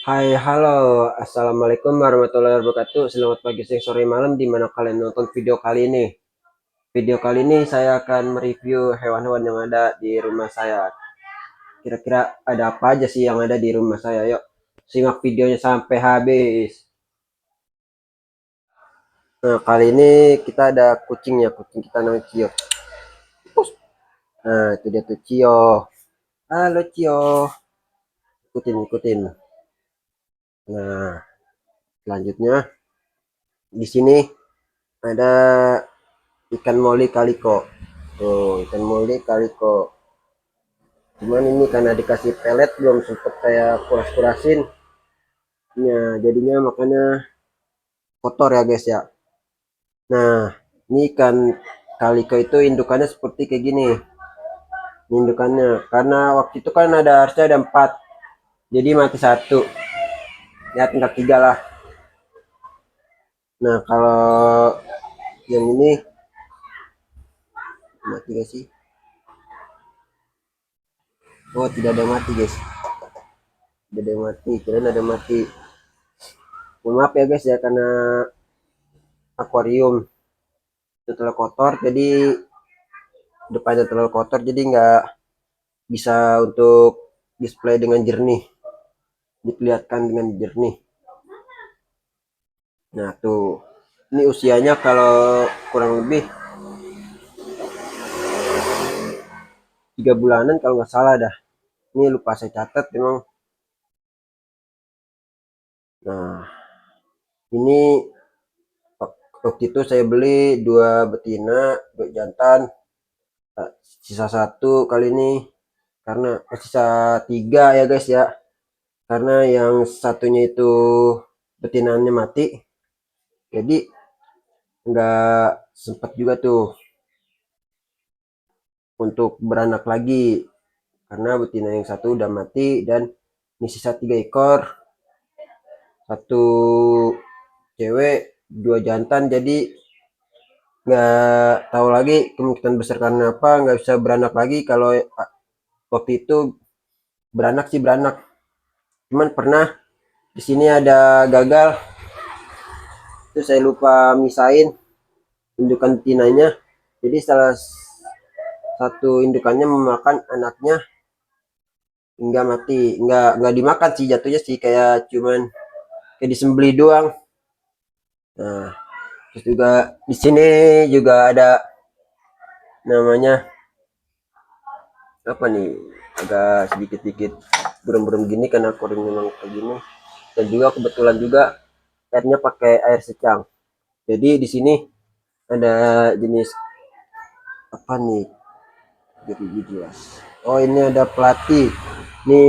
Hai, halo, assalamualaikum warahmatullahi wabarakatuh. Selamat pagi, siang, sore, malam, di mana kalian nonton video kali ini. Video kali ini saya akan mereview hewan-hewan yang ada di rumah saya. Kira-kira ada apa aja sih yang ada di rumah saya? Yuk, simak videonya sampai habis. Nah, kali ini kita ada kucingnya, kucing kita namanya Cio. Nah, itu dia tuh Cio. Halo Cio, ikutin, ikutin. Nah, selanjutnya di sini ada ikan moli kaliko. Tuh, ikan moli kaliko. Cuman ini karena dikasih pelet belum sempet saya kuras-kurasin. Ya, jadinya makanya kotor ya guys ya. Nah, ini ikan kaliko itu indukannya seperti kayak gini. Indukannya karena waktu itu kan harusnya ada 4. Jadi mati satu. Ya tinggal 3 lah. Nah, kalau yang ini mati gak sih? Oh, tidak ada mati guys. Tidak ada mati, kirain ada mati. Mohon maaf ya guys ya karena akuarium itu terlalu kotor, jadi depannya terlalu kotor, jadi nggak bisa untuk display dengan jernih, diperlihatkan dengan jernih. Nah tuh, ini usianya kalau kurang lebih 3 bulanan kalau nggak salah dah. Ini lupa saya catat memang. Nah, ini waktu itu saya beli 2 betina, 2 jantan. Sisa satu kali ini karena sisa 3 ya guys ya, karena yang satunya itu betinanya mati, jadi nggak sempat juga tuh untuk beranak lagi karena betina yang satu udah mati, dan ini sisa 3 ekor, satu cewek 2 jantan, jadi nggak tahu lagi kemungkinan besar karena apa nggak bisa beranak lagi. Kalau waktu itu beranak sih beranak, cuman pernah di sini ada gagal, itu saya lupa misain indukan betinanya, jadi salah satu indukannya memakan anaknya hingga mati. Nggak dimakan sih, jatuhnya sih kayak cuman kayak disembelih doang. Nah, terus juga di sini juga ada namanya apa nih, agak sedikit-sedikit burung-burung gini karena akuarium memang kayak gini, dan juga kebetulan juga airnya pakai air secang. Jadi di sini ada jenis apa nih, jadi jelas. Oh, ini ada pelatih. Ini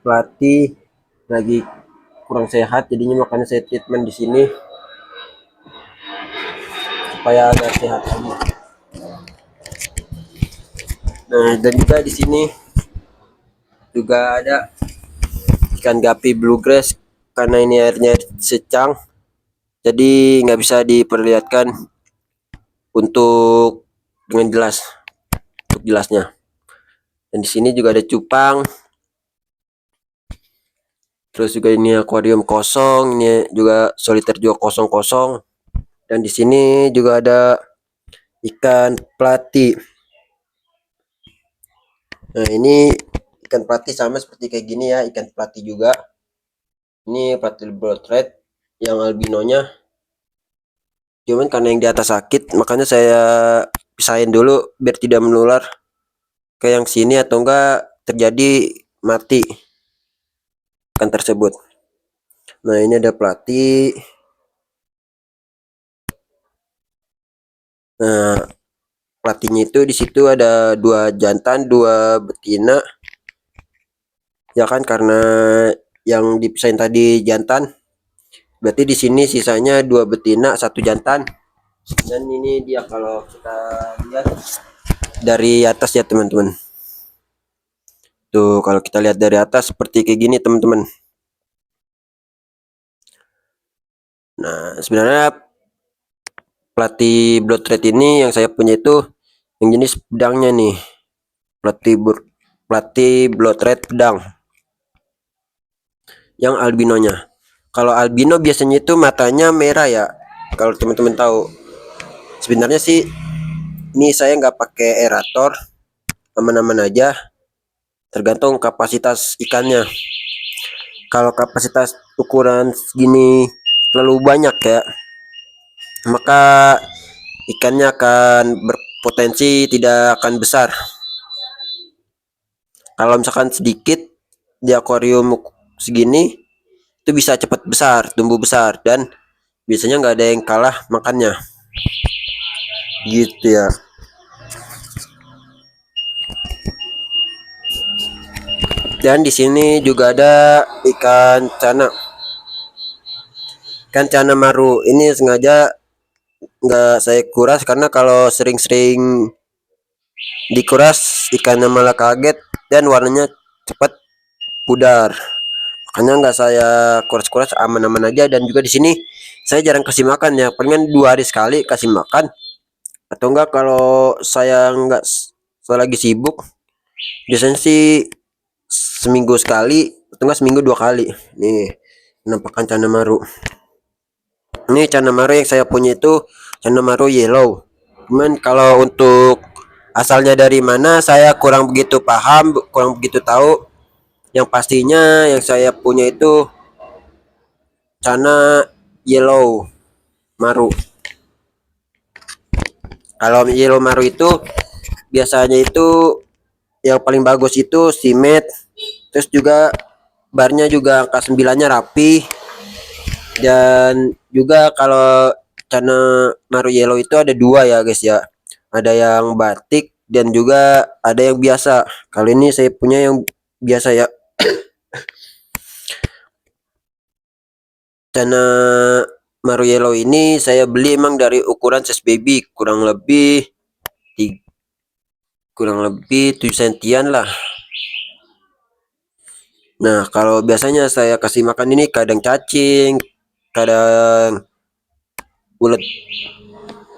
pelatih lagi kurang sehat, jadinya makanya saya treatment di sini supaya agak sehat lagi. Nah, dan juga di sini juga ada ikan gapi bluegrass, karena ini airnya secang jadi nggak bisa diperlihatkan untuk dengan jelas, untuk jelasnya. Dan di sini juga ada cupang, terus juga ini akuarium kosong, ini juga soliter juga kosong-kosong, dan di sini juga ada ikan pelati. Nah, ini ikan pelati sama seperti kayak gini ya, ikan pelati juga. Ini pelati bloodred yang albinonya, cuman karena yang di atas sakit makanya saya pisahin dulu biar tidak menular ke yang sini atau enggak terjadi mati ikan tersebut. Nah, ini ada pelatih. Nah, pelatihnya itu di situ ada 2 jantan, 2 betina. Ya kan, karena yang dipisahin tadi jantan, berarti di sini sisanya 2 betina, 1 jantan. Dan ini dia kalau kita lihat dari atas ya teman-teman. Tuh, kalau kita lihat dari atas seperti kayak gini teman-teman. Nah, sebenarnya pelatih blood red ini yang saya punya itu yang jenis pedangnya nih. Pelatih blood red pedang. yang albinonya. Kalau albino biasanya itu matanya merah ya. Kalau teman-teman tahu. Sebenarnya sih ini saya nggak pakai aerator, aman-aman aja. Tergantung kapasitas ikannya. Kalau kapasitas ukuran segini terlalu banyak ya, maka ikannya akan berpotensi tidak akan besar. Kalau misalkan sedikit di akuarium segini itu bisa cepat besar, tumbuh besar, dan biasanya nggak ada yang kalah makannya. Gitu ya. Dan di sini juga ada ikan cana. Ikan cana maru ini sengaja nggak saya kuras karena kalau sering-sering dikuras ikannya malah kaget dan warnanya cepat pudar. Makanya nggak saya kuras-kuras, aman-aman aja. Dan juga di sini saya jarang kasih makan ya, palingan 2 hari sekali kasih makan, atau enggak kalau saya nggak saya lagi sibuk biasanya sih seminggu sekali atau enggak seminggu 2 kali. Nih penampakan cana maru. Ini cana maru yang saya punya itu cana maru yellow. Cuman kalau untuk asalnya dari mana saya kurang begitu paham, kurang begitu tahu. Yang pastinya yang saya punya itu cana yellow maru. Kalau yellow maru itu biasanya itu yang paling bagus itu simet, terus juga barnya juga angka 9-nya rapi. Dan juga kalau cana maru yellow itu ada 2 ya guys ya, ada yang batik dan juga ada yang biasa. Kali ini saya punya yang biasa ya. Cana maru yellow ini saya beli emang dari ukuran size baby, kurang lebih 7 sentian lah. Nah, kalau biasanya saya kasih makan ini kadang cacing, kadang ulet,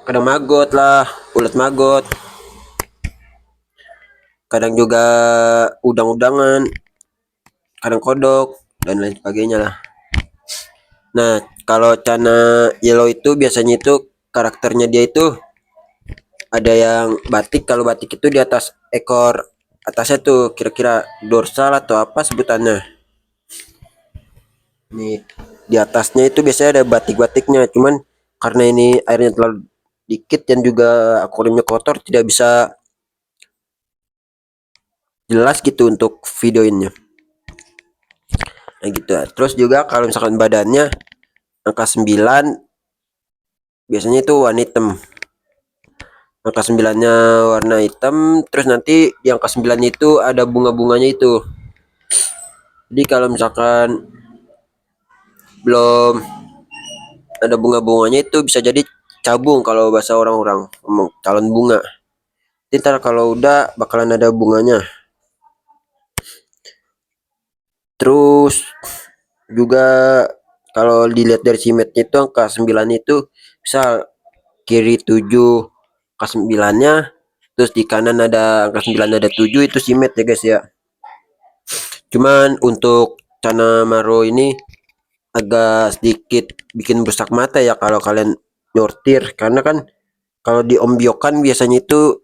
kadang maggot lah, ulet maggot, kadang juga udang-udangan, kadang kodok, dan lain sebagainya lah. Nah, kalau cana yellow itu biasanya itu karakternya dia itu ada yang batik. Kalau batik itu di atas ekor atasnya tuh kira-kira dorsal atau apa sebutannya. Nih, di atasnya itu biasanya ada batik-batiknya. Cuman karena ini airnya terlalu dikit dan juga akuariumnya kotor, tidak bisa jelas gitu untuk videoinnya. Nah gitu ya. Terus juga kalau misalkan badannya angka 9 biasanya itu warna hitam. Angka 9-nya warna hitam, terus nanti di angka 9 itu ada bunga-bunganya itu. Jadi kalau misalkan belum ada bunga-bunganya itu bisa jadi cabung kalau bahasa orang-orang ngomong calon bunga. Ntar kalau udah bakalan ada bunganya. Terus juga kalau dilihat dari simetnya itu angka 9 itu bisa kiri 7 angka 9-nya, terus di kanan ada angka 9 ada 7, itu simet ya guys ya. Cuman untuk cana maro ini agak sedikit bikin rusak mata ya kalau kalian nyortir, karena kan kalau diombiokan biasanya itu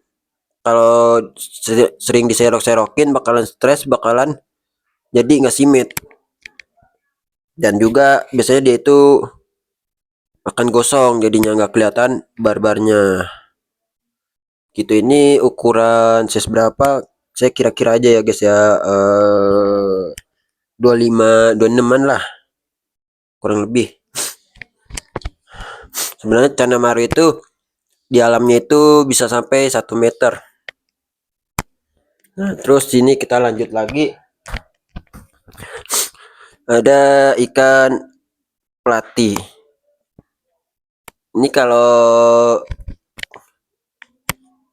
kalau sering diserok-serokin bakalan stres, bakalan jadi nggak simet. Dan juga biasanya dia itu akan gosong, jadinya nggak kelihatan barbarnya gitu. Ini ukuran size berapa saya kira-kira aja ya guys ya, 25 26-an lah kurang lebih. Sebenarnya cana maru itu di alamnya itu bisa sampai 1 meter. Nah, terus sini kita lanjut lagi. Ada ikan pelati. Ini kalau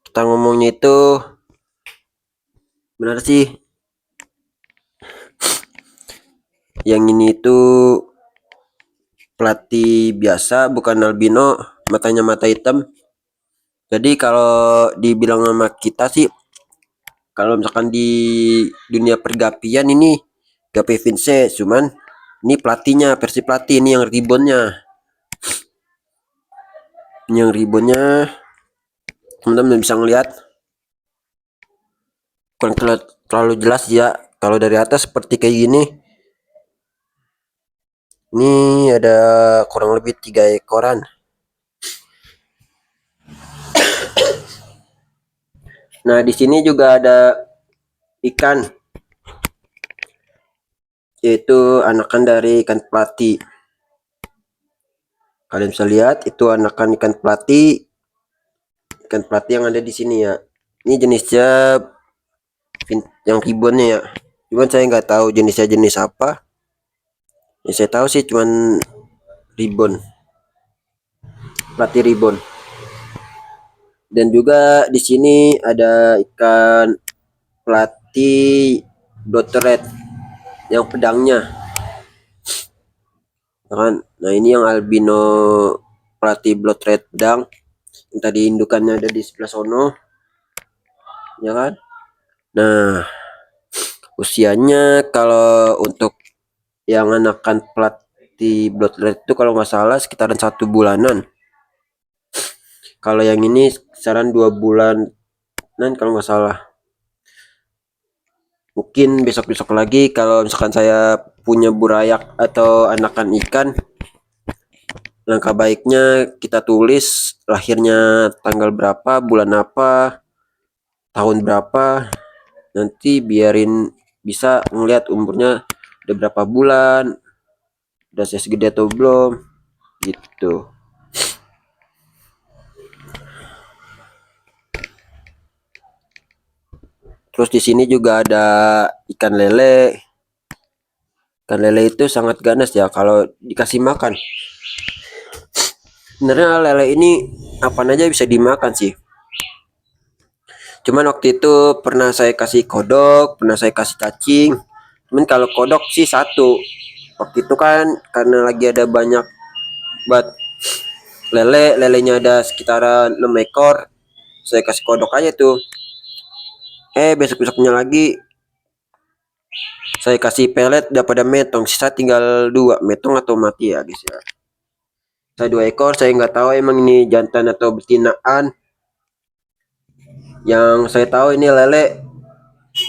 kita ngomongnya itu benar sih, yang ini itu pelati biasa, bukan albino, matanya mata hitam. Jadi kalau dibilang sama kita sih, kalau misalkan di dunia pergapian ini Gape Vince, cuman Ini pelatihnya, versi pelatih. Ini yang ribbonnya. Ini yang ribbonnya. Teman-teman bisa ngeliat. Kurang terlalu jelas ya. Kalau dari atas seperti kayak gini. Ini ada kurang lebih 3 ekoran. Nah, di sini juga ada ikan, yaitu anakan dari ikan pelati. Kalian bisa lihat itu anakan ikan pelati yang ada di sini ya. Ini jenisnya yang ribbonnya ya. Cuman saya nggak tahu jenisnya jenis apa. Yang saya tahu sih cuman ribbon, pelati ribbon. Dan juga di sini ada ikan pelati blood yang pedangnya. Kan? Nah, ini yang albino pelati blood red pedang. Yang tadi indukannya ada di sebelah sono. Ya kan? Nah, usianya kalau untuk yang anakan pelati blood red itu kalau nggak salah sekitaran 1 bulanan. Kalau yang ini sekitaran 2 bulanan kalau nggak salah. Mungkin besok-besok lagi kalau misalkan saya punya burayak atau anakan ikan, langkah baiknya kita tulis lahirnya tanggal berapa, bulan apa, tahun berapa, nanti biarin bisa ngeliat umurnya udah berapa bulan, udah saya segede atau belum, gitu. Terus di sini juga ada ikan lele. Ikan lele itu sangat ganas ya kalau dikasih makan. Sebenarnya lele ini apa aja bisa dimakan sih. Cuman waktu itu pernah saya kasih kodok, pernah saya kasih cacing. Cuman kalau kodok sih satu. Waktu itu kan karena lagi ada banyak buat lelenya ada sekitaran 6 ekor. Saya kasih kodok aja tuh. Besok-besoknya lagi saya kasih pelet udah pada metong, sisa tinggal 2 metong atau mati ya guys ya. Saya 2 ekor, saya nggak tahu emang ini jantan atau betinaan. Yang saya tahu ini lele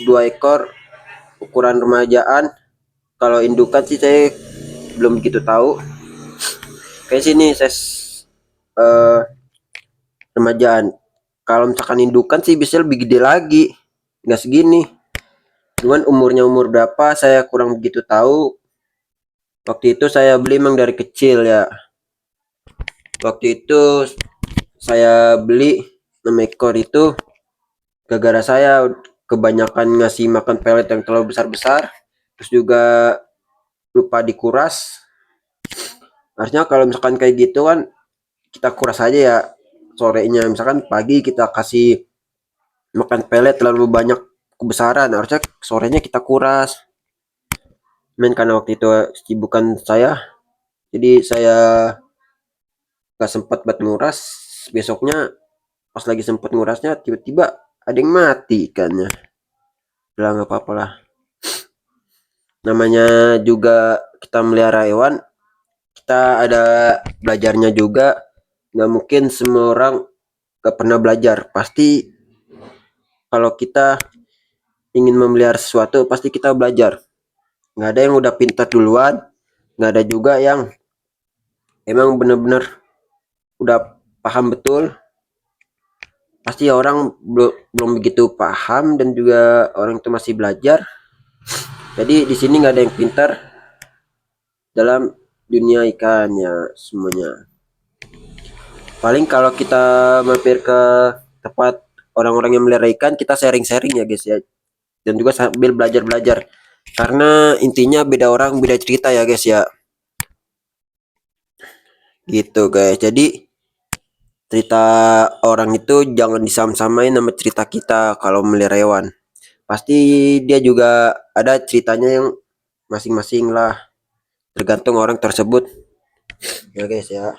2 ekor ukuran remajaan. Kalau indukan sih saya belum begitu tahu. Kayak sini saya remajaan. Kalau misalkan indukan sih bisa lebih gede lagi, nggak segini. Cuman umurnya umur berapa saya kurang begitu tahu. Waktu itu saya beli emang dari kecil ya. Waktu itu saya beli 6 ekor itu gara-gara saya kebanyakan ngasih makan pelet yang terlalu besar-besar, terus juga lupa dikuras. Harusnya kalau misalkan kayak gitu kan kita kuras aja ya sorenya. Misalkan pagi kita kasih makan pelet terlalu banyak kebesaran, harusnya sorenya kita kuras. Karena waktu itu kesibukan saya, jadi saya gak sempat buat nguras. Besoknya pas lagi sempat ngurasnya tiba-tiba ada yang mati ikannya. Udah nggak apa-apa lah. Namanya juga kita melihara hewan, kita ada belajarnya juga. Nggak mungkin semua orang gak pernah belajar. Pasti kalau kita ingin memelihara sesuatu pasti kita belajar. Nggak ada yang udah pintar duluan, nggak ada juga yang emang bener-bener udah paham betul. Pasti orang belum begitu paham dan juga orang itu masih belajar. Jadi di sini nggak ada yang pintar dalam dunia ikannya semuanya. Paling kalau kita mampir ke tempat orang-orang yang melihara ikan, kita sharing-sharing ya guys ya. Dan juga sambil belajar-belajar. Karena intinya beda orang beda cerita ya guys ya. Gitu guys. Jadi cerita orang itu jangan disam-samain sama cerita kita kalau melihara hewan. Pasti dia juga ada ceritanya yang masing-masing lah. Tergantung orang tersebut. Ya guys ya.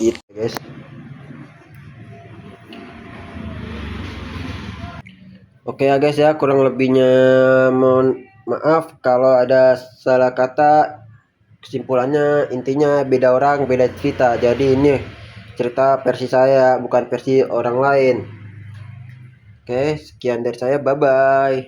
Gitu guys. Oke ya guys ya, kurang lebihnya mohon Maaf kalau ada salah kata. Kesimpulannya intinya beda orang beda cerita, jadi ini cerita versi saya bukan versi orang lain. Oke, sekian dari saya, bye bye.